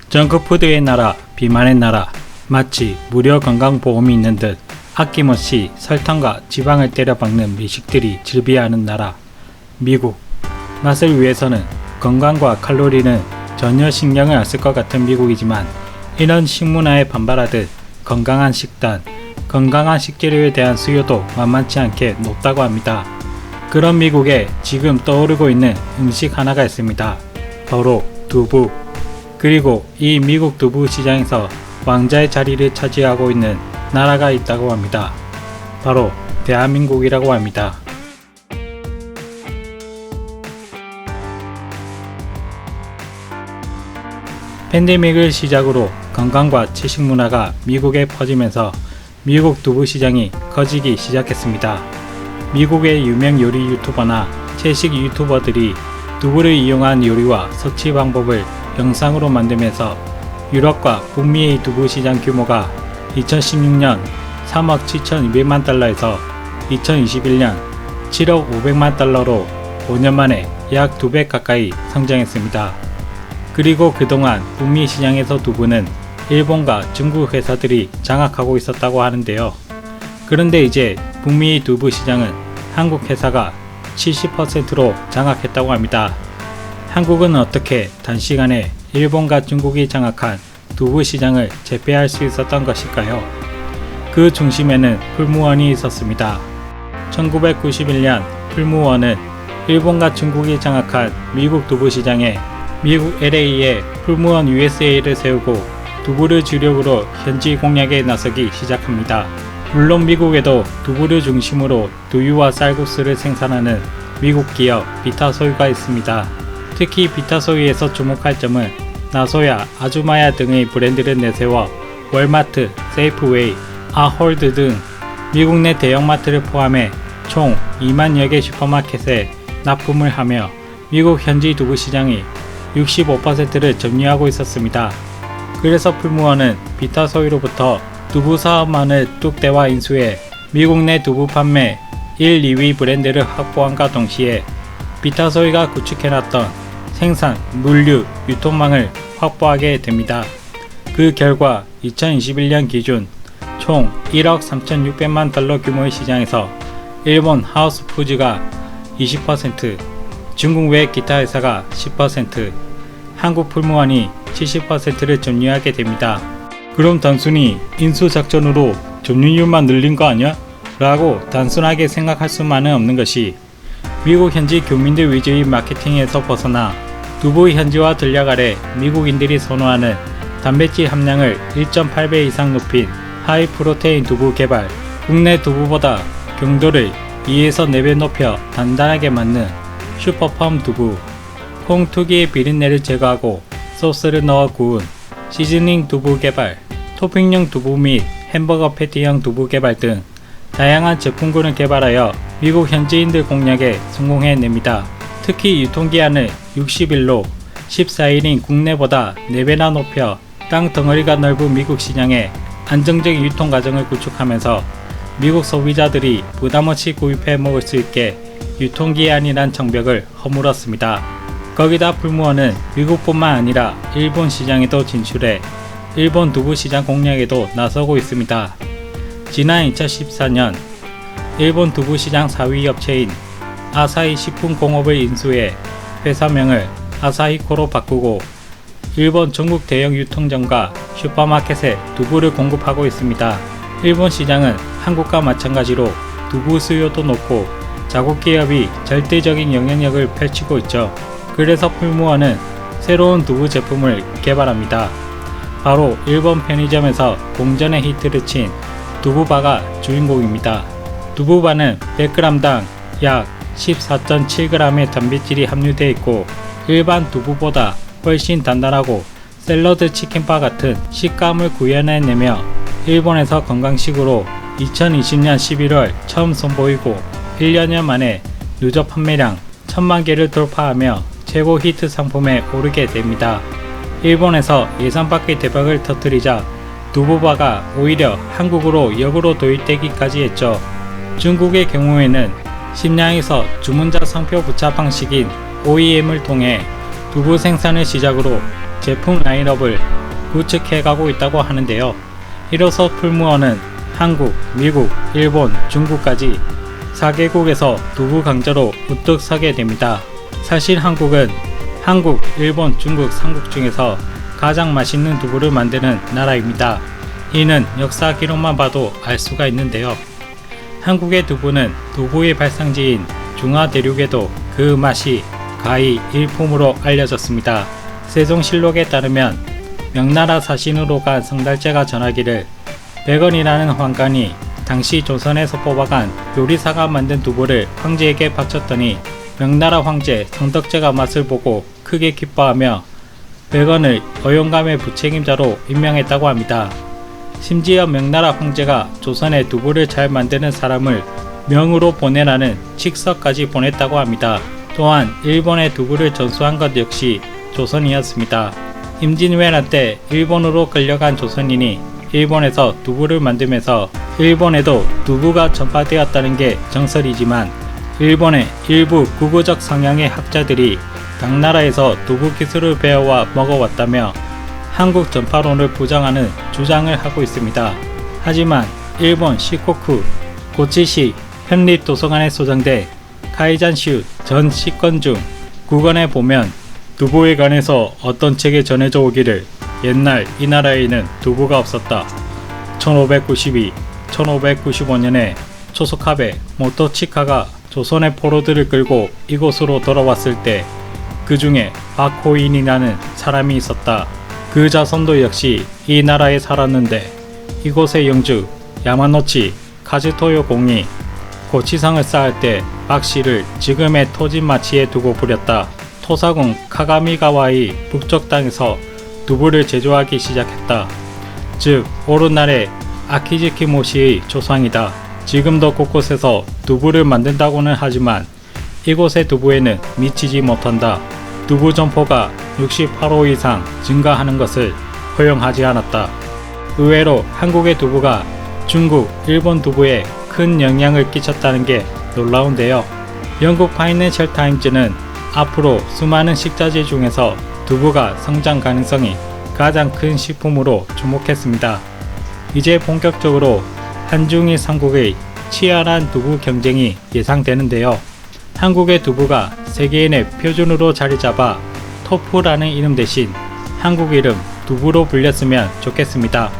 정크푸드의 나라, 비만의 나라, 마치 무료 건강보험이 있는 듯 아낌없이 설탕과 지방을 때려박는 미식들이 즐비하는 나라, 미국. 맛을 위해서는 건강과 칼로리는 전혀 신경을 안 쓸 것 같은 미국이지만 이런 식문화에 반발하듯 건강한 식단, 건강한 식재료에 대한 수요도 만만치 않게 높다고 합니다. 그런 미국에 지금 떠오르고 있는 음식 하나가 있습니다. 바로 두부. 그리고 이 미국 두부 시장에서 왕자의 자리를 차지하고 있는 나라가 있다고 합니다. 바로 대한민국이라고 합니다. 팬데믹을 시작으로 건강과 채식 문화가 미국에 퍼지면서 미국 두부 시장이 커지기 시작했습니다. 미국의 유명 요리 유튜버나 채식 유튜버들이 두부를 이용한 요리와 섭취 방법을 영상으로 만들면서 유럽과 북미의 두부 시장 규모가 2016년 3억 7,200만 달러에서 2021년 7억 500만 달러로 5년 만에 약 2배 가까이 성장했습니다. 그리고 그동안 북미 시장에서 두부는 일본과 중국 회사들이 장악하고 있었다고 하는데요. 그런데 이제 북미 두부 시장은 한국 회사가 70%로 장악했다고 합니다. 한국은 어떻게 단시간에 일본과 중국이 장악한 두부 시장을 제패할 수 있었던 것일까요? 그 중심에는 풀무원이 있었습니다. 1991년 풀무원은 일본과 중국이 장악한 미국 두부 시장에 미국 LA에 풀무원 USA를 세우고 두부를 주력으로 현지 공략에 나서기 시작합니다. 물론 미국에도 두부를 중심으로 두유와 쌀국수를 생산하는 미국 기업 비타소유가 있습니다. 특히 비타소유에서 주목할 점은 나소야, 아주마야 등의 브랜드를 내세워 월마트, 세이프웨이, 아홀드 등 미국 내 대형마트를 포함해 총 2만여 개 슈퍼마켓에 납품을 하며 미국 현지 두부 시장이 65%를 점유하고 있었습니다. 그래서 풀무원은 비타소유로부터 두부 사업만을 뚝대와 인수해 미국 내 두부 판매 1, 2위 브랜드를 확보함과 동시에 비타소유가 구축해놨던 생산, 물류, 유통망을 확보하게 됩니다. 그 결과 2021년 기준 총 1억 3,600만 달러 규모의 시장에서 일본 하우스푸드가 20%, 중국 외 기타 회사가 10%, 한국 풀무원이 70%를 점유하게 됩니다. 그럼 단순히 인수작전으로 점유율만 늘린 거 아니야? 라고 단순하게 생각할 수만은 없는 것이 미국 현지 교민들 위주의 마케팅에서 벗어나 두부 현지화 전략 아래 미국인들이 선호하는 단백질 함량을 1.8배 이상 높인 하이 프로테인 두부 개발, 국내 두부보다 경도를 2에서 4배 높여 단단하게 만든 슈퍼펌 두부, 콩 특유의 비린내를 제거하고 소스를 넣어 구운 시즈닝 두부 개발, 토핑용 두부 및 햄버거 패티형 두부 개발 등 다양한 제품군을 개발하여 미국 현지인들 공략에 성공해냅니다. 특히 유통기한을 60일로 14일인 국내보다 4배나 높여 땅 덩어리가 넓은 미국 시장에 안정적인 유통 과정을 구축하면서 미국 소비자들이 부담없이 구입해 먹을 수 있게 유통기한이란 장벽을 허물었습니다. 거기다 풀무원은 미국뿐만 아니라 일본 시장에도 진출해 일본 두부 시장 공략에도 나서고 있습니다. 지난 2014년 일본 두부 시장 4위 업체인 아사히 식품공업을 인수해 회사명을 아사히코로 바꾸고 일본 전국 대형 유통점과 슈퍼마켓에 두부를 공급하고 있습니다. 일본 시장은 한국과 마찬가지로 두부 수요도 높고 자국 기업이 절대적인 영향력을 펼치고 있죠. 그래서 풀무원은 새로운 두부 제품을 개발합니다. 바로 일본 편의점에서 공전의 히트를 친 두부바가 주인공입니다. 두부바는 100g당 약 14.7g의 단백질이 함유되어 있고 일반 두부보다 훨씬 단단하고 샐러드 치킨바 같은 식감을 구현해내며 일본에서 건강식으로 2020년 11월 처음 선보이고 1년여 만에 누적 판매량 1000만 개를 돌파하며 최고 히트 상품에 오르게 됩니다. 일본에서 예상 밖의 대박을 터뜨리자 두부바가 오히려 한국으로 역으로 도입되기까지 했죠. 중국의 경우에는 심양에서 주문자 상표 부착 방식인 OEM을 통해 두부 생산을 시작으로 제품 라인업을 구축해가고 있다고 하는데요. 이로써 풀무원은 한국, 미국, 일본, 중국까지 4개국에서 두부 강자로 우뚝 서게 됩니다. 사실 한국은 한국, 일본, 중국 3국 중에서 가장 맛있는 두부를 만드는 나라입니다. 이는 역사 기록만 봐도 알 수가 있는데요. 한국의 두부는 두부의 발상지인 중화대륙에도 그 맛이 가히 일품으로 알려졌습니다. 세종실록에 따르면 명나라 사신으로 간 성달제가 전하기를 백원이라는 황관이 당시 조선에서 뽑아간 요리사가 만든 두부를 황제에게 바쳤더니 명나라 황제 성덕제가 맛을 보고 크게 기뻐하며 백원을 어용감의 부책임자로 임명했다고 합니다. 심지어 명나라 황제가 조선에 두부를 잘 만드는 사람을 명으로 보내라는 칙서까지 보냈다고 합니다. 또한 일본에 두부를 전수한 것 역시 조선이었습니다. 임진왜란 때 일본으로 끌려간 조선인이 일본에서 두부를 만들면서 일본에도 두부가 전파되었다는 게 정설이지만 일본의 일부 구구적 성향의 학자들이 당나라에서 두부 기술을 배워와 먹어왔다며 한국 전파론을 부정하는 주장을 하고 있습니다. 하지만 일본 시코쿠 고치시 현립도서관에 소장돼 카이잔슈 전 시권 중 9권에 보면 두부에 관해서 어떤 책에 전해져 오기를 옛날 이 나라에는 두부가 없었다. 1592, 1595년에 초소카베 모토치카가 조선의 포로들을 끌고 이곳으로 돌아왔을 때 그 중에 바코인이라는 사람이 있었다. 그 자손도 역시 이 나라에 살았는데 이곳의 영주 야마노치 카즈토요 공이 고치성을 쌓을 때 박씨를 지금의 토진마치에 두고 부렸다. 토사군 카가미가와의 북쪽 땅에서 두부를 제조하기 시작했다. 즉 오른날의 아키지키모시의 조상이다. 지금도 곳곳에서 두부를 만든다고는 하지만 이곳의 두부에는 미치지 못한다. 두부 점포가 68호 이상 증가하는 것을 허용하지 않았다. 의외로 한국의 두부가 중국, 일본 두부에 큰 영향을 끼쳤다는 게 놀라운데요. 영국 파이낸셜 타임즈는 앞으로 수많은 식자재 중에서 두부가 성장 가능성이 가장 큰 식품으로 주목했습니다. 이제 본격적으로 한중일 삼국의 치열한 두부 경쟁이 예상되는데요. 한국의 두부가 세계인의 표준으로 자리잡아 토프라는 이름 대신 한국 이름 두부로 불렸으면 좋겠습니다.